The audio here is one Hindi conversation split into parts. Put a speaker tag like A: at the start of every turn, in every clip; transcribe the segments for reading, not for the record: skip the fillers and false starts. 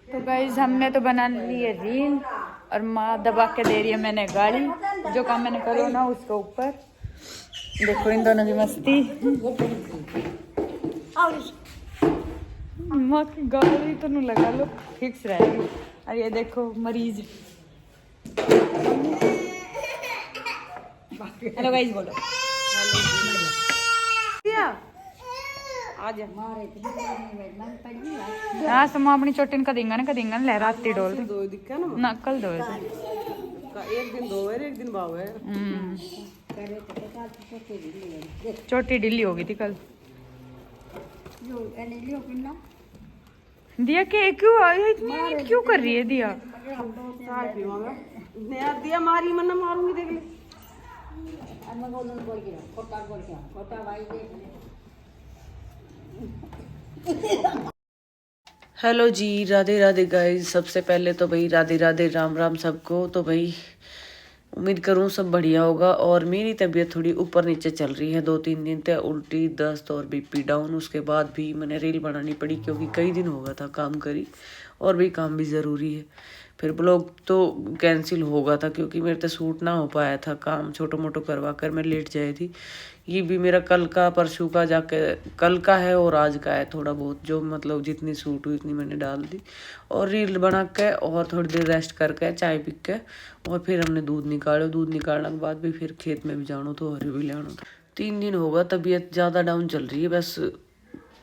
A: तो गाइस हमने तो बना ली है रील और माँ दबा के दे रही है मैंने गाड़ी। जो काम मैंने करो ना उसके ऊपर देखो इन दोनों की मस्ती। माँ की गाड़ी तो नहीं लगा लो फिक्स रहेगी। और ये देखो मरीज। हेलो गाइस बोलो। हाँ समा अपनी चोटिन का देंगे लहराती डोल ना कल दो
B: एक दिन दो है एक दिन बाव है।
A: चोटी ढीली होगी थी कल। दिया के क्यों इतनी क्यों कर रही है दिया?
B: दिया मारी मन मारूंगी देख ले। हेलो जी, राधे राधे गाइस। सबसे पहले तो भाई राधे राधे, राम राम सबको। तो भाई उम्मीद करूँ सब बढ़िया होगा। और मेरी तबीयत थोड़ी ऊपर नीचे चल रही है 2-3 दिन तक, उल्टी दस्त और बीपी डाउन। उसके बाद भी मैंने रील बनानी पड़ी क्योंकि कई दिन हो गया था काम करी और भी काम भी ज़रूरी है। फिर ब्लॉग तो कैंसिल हो गया था क्योंकि मेरे से सूट ना हो पाया था। काम छोटो मोटो करवा कर मैं लेट जाई थी। ये भी मेरा कल का परसों का जाके कल का है और आज का है। थोड़ा बहुत जो मतलब जितनी सूट हुई इतनी मैंने डाल दी और रील बना के और थोड़ी देर रेस्ट करके चाय पी के और फिर हमने दूध निकालो। दूध निकालने के बाद भी फिर खेत में भी जानो तो हरे भी लानो। 3 दिन होगा तबीयत ज़्यादा डाउन चल रही है। बस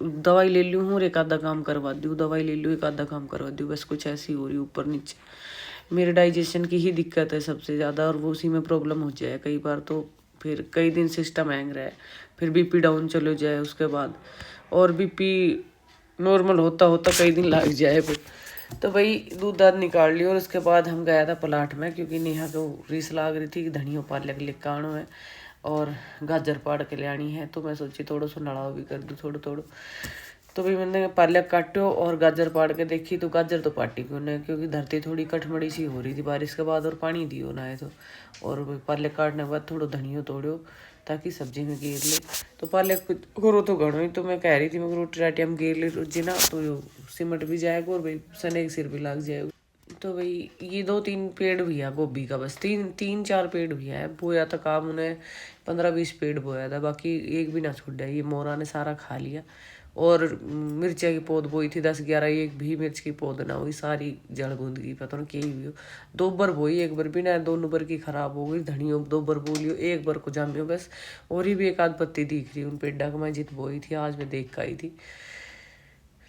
B: दवाई ले ली हूँ और एक आधा काम करवा दी हूँ। दवाई ले ली एक आधा काम करवा दी हूँ। बस कुछ ऐसी हो रही ऊपर नीचे। मेरे डाइजेशन की ही दिक्कत है सबसे ज़्यादा और वो उसी में प्रॉब्लम हो जाए कई बार। तो फिर कई दिन सिस्टम हैंग रहा है, फिर बीपी डाउन चले जाए उसके बाद और बीपी नॉर्मल होता होता कई दिन लग जाए फिर। तो भाई दूध दाद निकाल लिया और उसके बाद हम गया था प्लाट में क्योंकि नेहा को रीस लाग रही थी कि धनिया पालक लेकर आना है और गाजर पाड़ के ले आनी है। तो मैं सोची थोड़ा सा नड़ाव भी कर दूँ थोड़ा थोड़ा। तो भाई मैंने पालक काटो और गाजर पाड़ के देखी तो गाजर तो पाटी क्यों नहीं क्योंकि धरती थोड़ी कठमड़ी सी हो रही थी बारिश के बाद और पानी दियो ना है तो। और पालक काटने के बाद थोड़ा धनिया तोड़ो ताकि सब्जी में गिर ले। तो पालक करो तो घड़ो ही। तो मैं कह रही थी मैं रोटी राटी हम गिर ले रोजी ना तो सिमट भी जाएगा और भाई सने के सिर भी लग जाएगा। तो भाई ये 2-3 पेड़ भी है गोभी का, बस 3-4 पेड़ भी है। बोया था काम उन्हें 15-20 पेड़ बोया था, बाकी एक भी ना छूट है। ये मोरा ने सारा खा लिया। और मिर्चा की पौध बोई थी 10-11, एक भी मिर्च की पौध ना हुई, सारी जड़ बूंद गई। पता नहीं क्या भी हो। 2 बार बोई, एक बार भी ना, दोनों बार की खराब हो गई। धनियो 2 बार बो लियो, एक बार को जामियो बस। और ही भी एक आध पत्ती दिख रही उन पेड़ा को मैं जित बोई थी आज मैं देख आई थी।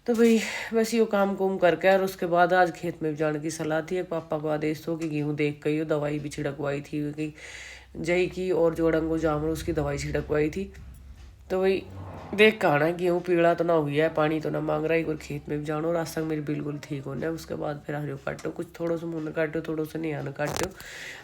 B: तो भाई बस यो काम कुम करके और उसके बाद आज खेत में जाने की सलाह थी। पापा को आदेश हो कि गेहूँ देख गई हो, दवाई भी छिड़कवाई थी कि जई की और जोड़ंगो जामरो उसकी दवाई छिड़कवाई थी। तो भाई देख का आना गेहूँ पीला तो ना हुई है, पानी तो ना मांग रहा है। एक बार खेत में भी जानो, रास्ता मेरी बिल्कुल ठीक होना है। उसके बाद फिर हरियो काटो, कुछ थोड़ा सा मुँह काटो थोड़ा सा नहीं आना काटो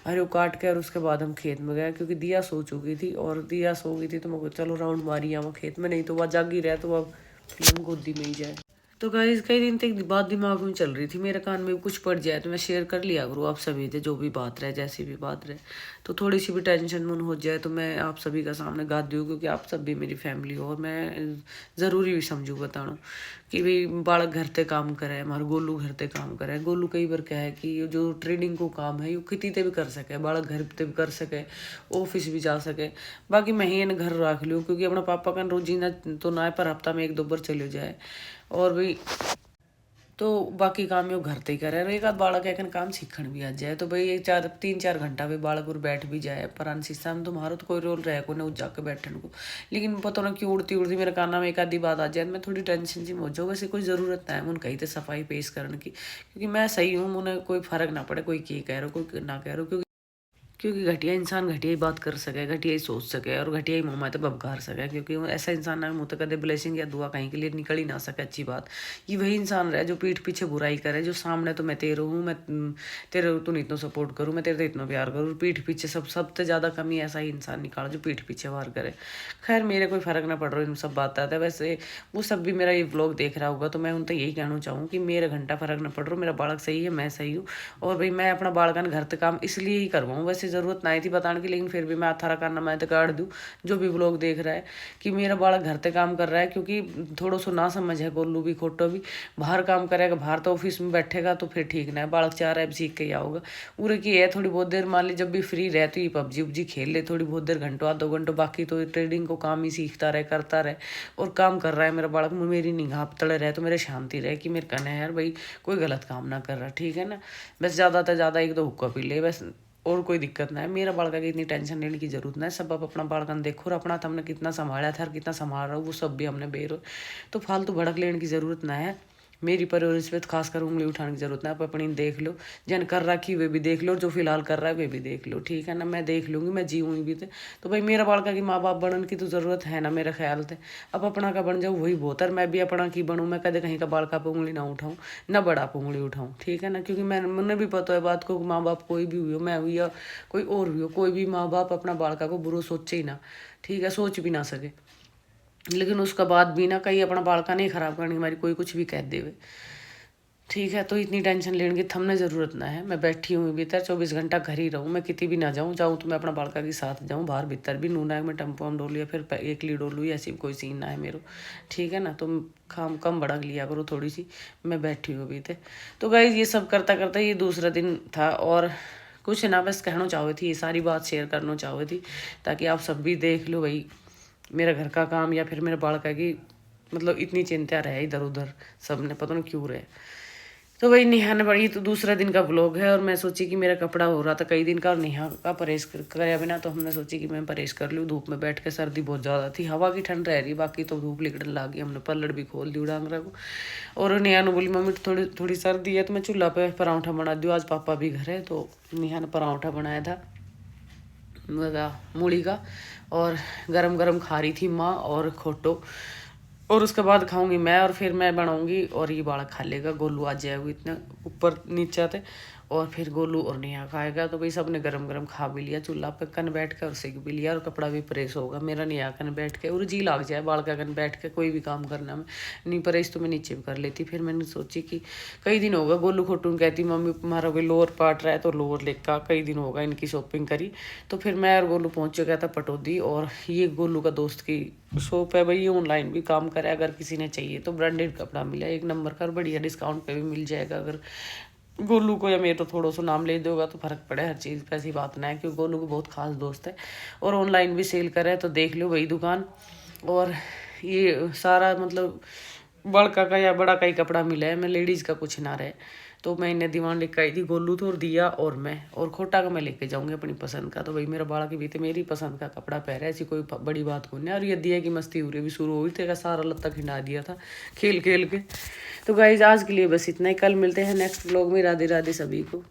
B: हरियो काट के। और उसके बाद हम खेत में गए क्योंकि दिया सो चुकी थी और दिया सो गई थी। तो मैं चलो राउंड मारी आवा खेत में, नहीं तो वह जागी रहे तो वह फिल्म गोदी में ही जाए। तो गाइस कई दिन तक बात दिमाग में चल रही थी, मेरे कान में कुछ पड़ जाए तो मैं शेयर कर लिया करूँ आप सभी से, जो भी बात रहे जैसी भी बात रहे। तो थोड़ी सी भी टेंशन मुन हो जाए तो मैं आप सभी का सामने गा दूँ क्योंकि आप सब भी मेरी फैमिली हो। और मैं ज़रूरी भी समझूँ बताना कि भाई बालक घर ते काम करे, हमारे गोलू घर ते काम करे। गोलू कई बार कहे कि जो ट्रेडिंग को काम है ये किती ते भी कर सके, बालक घर ते भी कर सके, ऑफिस भी जा सके। बाकी मैं ही इन घर रख लूँ क्योंकि अपना पापा का रोजी ना तो ना पर हफ्ता में 1-2 बार चले जाए। और भाई तो बाकी काम यो घर ते ही करे। एक आध बालक एक काम सीखण भी आ जाए तो भाई 3-4 घंटा भी बालक और बैठ भी जाए। पर शीशा में तुम्हारा तो कोई रोल रहे को ना जाके बैठने को। लेकिन पता ना क्यों उड़ती उड़ती मेरे काना में एक आधी बात आ जाए मैं थोड़ी टेंशन सी हो जाऊँ। वैसे कोई ज़रूरत है मुन कहीं तो सफाई पेश करने की क्योंकि मैं सही हूँ, मुझे कोई फर्क ना पड़े कोई क्या कह रहा हो कोई ना कह रहा हो। क्योंकि घटिया इंसान घटिया ही बात कर सके, घटिया ही सोच सके और घटिया ही मुँह माते बबकार सके। क्योंकि ऐसा इंसान ना मुँह तो कदे ब्लेसिंग या दुआ कहीं के लिए निकल ही ना सके अच्छी बात। ये वही इंसान रहे जो पीठ पीछे बुराई करे, जो सामने तो मैं तेरे हूँ, मैं तेरे तू इतना सपोर्ट करूँ, मैं तेरे तो इतना प्यार करूँ, पीठ पीछे सबसे ज़्यादा कमी ऐसा ही इंसान निकाला जो पीठ पीछे वार करे। खैर मेरे कोई फ़र्क ना पड़ रहा इन सब बात आता है। वैसे वो सब भी मेरा ये व्लॉग देख रहा होगा तो मैं उन तो यही कहना चाहूँ कि मेरा घंटा फ़र्क ना पड़ रहा, मेरा बालक सही है, मैं सही हूँ। और भाई मैं अपना बालकन घर तक काम इसलिए ही करवाऊँ, वैसे ज़रूरत नहीं थी बताने की, लेकिन फिर भी मैं अथारा करना मैं तो काट दूँ जो भी व्लॉग देख रहा है कि मेरा बालक घर से काम कर रहा है, क्योंकि थोड़ा सो ना समझ है गोलू भी खोटो भी, बाहर काम करेगा, बाहर तो ऑफिस में बैठेगा तो फिर ठीक ना है, बालक चाह रहा है सीख के ही आओगे उरे की है। थोड़ी बहुत देर मान ली जब भी फ्री रहे तो ये पबजी उबजी खेल ले थोड़ी बहुत देर, घंटों 2 घंटों, बाकी तो ट्रेडिंग को काम ही सीखता रहे करता रहे और काम कर रहा है मेरा बालक, मेरी निगाह तड़े रहे तो मेरे शांति रहे कि मेरे कहने यार भाई कोई गलत काम ना कर रहा, ठीक है ना। बस ज़्यादा से ज़्यादा 1-2 हुक्का पी ले बस, और कोई दिक्कत ना है। मेरा बालका की इतनी टेंशन लेने की जरूरत नहीं है, सब आप अपना बालकन देखो और अपना हमने कितना संभाला था और कितना संभाल रहा हूँ वो सब भी हमने बेरो, तो फालतू भड़क लेने की जरूरत ना है। मेरी परवरिश पे खासकर उंगली उठाने की जरूरत नहीं, आप अपनी देख लो, जन कर रखी वे भी देख लो, जो फिलहाल कर रहा है वे भी देख लो, ठीक है ना। मैं देख लूँगी, मैं जीऊँगी भी तो भाई मेरा बालका की माँ बाप बनने की तो ज़रूरत है ना मेरा ख्याल से। अब अपना का बन जाऊँ वही बहुत है, मैं भी अपना की बनूँ, मैं कदे कहीं का बालका पे उंगली ना उठाऊँ ना बड़ा पे उंगली उठाऊँ, ठीक है ना। क्योंकि मैंने भी पता है बात को, माँ बाप कोई भी हुई हो, मैं हुई या कोई और भी हो, कोई भी माँ बाप अपना बालका को बुरा सोचे ही ना, ठीक है, सोच भी ना सके, लेकिन उसका बाद भी ना कहीं अपना बालका नहीं खराब करने हमारी कोई कुछ भी कह देवे, ठीक है। तो इतनी टेंशन लेने की थमने ज़रूरत ना है। मैं बैठी हूँ भीतर 24 घंटा घर ही रहूँ, मैं कितनी भी ना जाऊँ तो मैं अपना बालका के साथ जाऊँ, बाहर भीतर भी नूना है, मैं टम्पो में डोलू या फिर एकली डोलू, ऐसी कोई सीन ना है मेरे, ठीक है ना। तो काम कम भड़क लिया करो थोड़ी सी, मैं बैठी हूँ भीतर। तो गाइस ये सब करता करता ये दूसरा दिन था और कुछ ना बस कहना चाहती थी, ये सारी बात शेयर करना चाहती थी ताकि आप सब भी देख लो भाई मेरा घर का काम या फिर मेरे बालका की मतलब इतनी चिंता रहे इधर उधर सब ने पता नहीं क्यों रहे। तो वही नेहा ने बड़ी तो दूसरा दिन का व्लॉग है और मैं सोची कि मेरा कपड़ा हो रहा था कई दिन का और नेहा का परहेज करे बिना, तो हमने सोची कि मैं परहेज कर लूँ। धूप में बैठ के सर्दी बहुत ज़्यादा थी, हवा की ठंड रह रही, बाकी तो धूप लिकड़ने लगी, हमने पल्लड़ भी खोल दी उड़ांगरा को। और नेहा ने बोली मम्मी थोड़ी थोड़ी सर्दी है तो मैं चूल्हा पे पराठा बना दूँ, आज पापा भी घर है। तो नेहा ने पराठा बनाया था मूली का और गरम गरम खा रही थी माँ और खोटो, और उसके बाद खाऊंगी मैं और फिर मैं बनाऊंगी और ये बालक खा लेगा। गोलू आ जाएगा इतना ऊपर नीचे थे और फिर गोलू और नेहा खाएगा। तो भाई सबने गरम गरम खा भी लिया, चूल्हा पे कन बैठ के और सेक भी लिया और कपड़ा भी प्रेस होगा मेरा नेहा कन बैठ के, और जी लाग जाए बालका कन बैठ के कोई भी काम करना में, नहीं प्रेस तो मैं नीचे भी कर लेती। फिर मैंने सोची कि कई दिन होगा गोलू खोटू कहती मम्मी तुम्हारा कोई लोअर पार्ट रहा है तो लोअर लेकर, कई दिन होगा इनकी शॉपिंग करी। तो फिर मैं और गोलू पहुँच गया था पटौदी, और ये गोलू का दोस्त की शॉप है भाई, ये ऑनलाइन भी काम करे, अगर किसी ने चाहिए तो ब्रांडेड कपड़ा मिला 1 नंबर का, बढ़िया डिस्काउंट पे भी मिल जाएगा। अगर गोलू को या मेरे तो थोड़ा सा नाम ले दोगा तो फर्क पड़े हर चीज़ का, ऐसी बात ना है, क्योंकि गोलू को बहुत खास दोस्त है और ऑनलाइन भी सेल करे, तो देख लो वही दुकान। और ये सारा मतलब बड़का का या बड़ा का ही कपड़ा मिला है, मैं लेडीज़ का कुछ ना रहे। तो मैं इन्हें दीवान लेकर आई थी, गोलू तो और दिया और मैं, और खोटा का मैं लेके जाऊंगी अपनी पसंद का। तो भाई मेरा बाड़ा की भी थे मेरी पसंद का कपड़ा पहने, ऐसी कोई बड़ी बात को नहीं। और ये दिया कि मस्ती हो रही भी शुरू हुई थी, सारा लत्ता खिंडा दिया था खेल खेल के। तो गाइज आज के लिए बस इतना ही, कल मिलते हैं नेक्स्ट व्लॉग में। राधे राधे सभी को।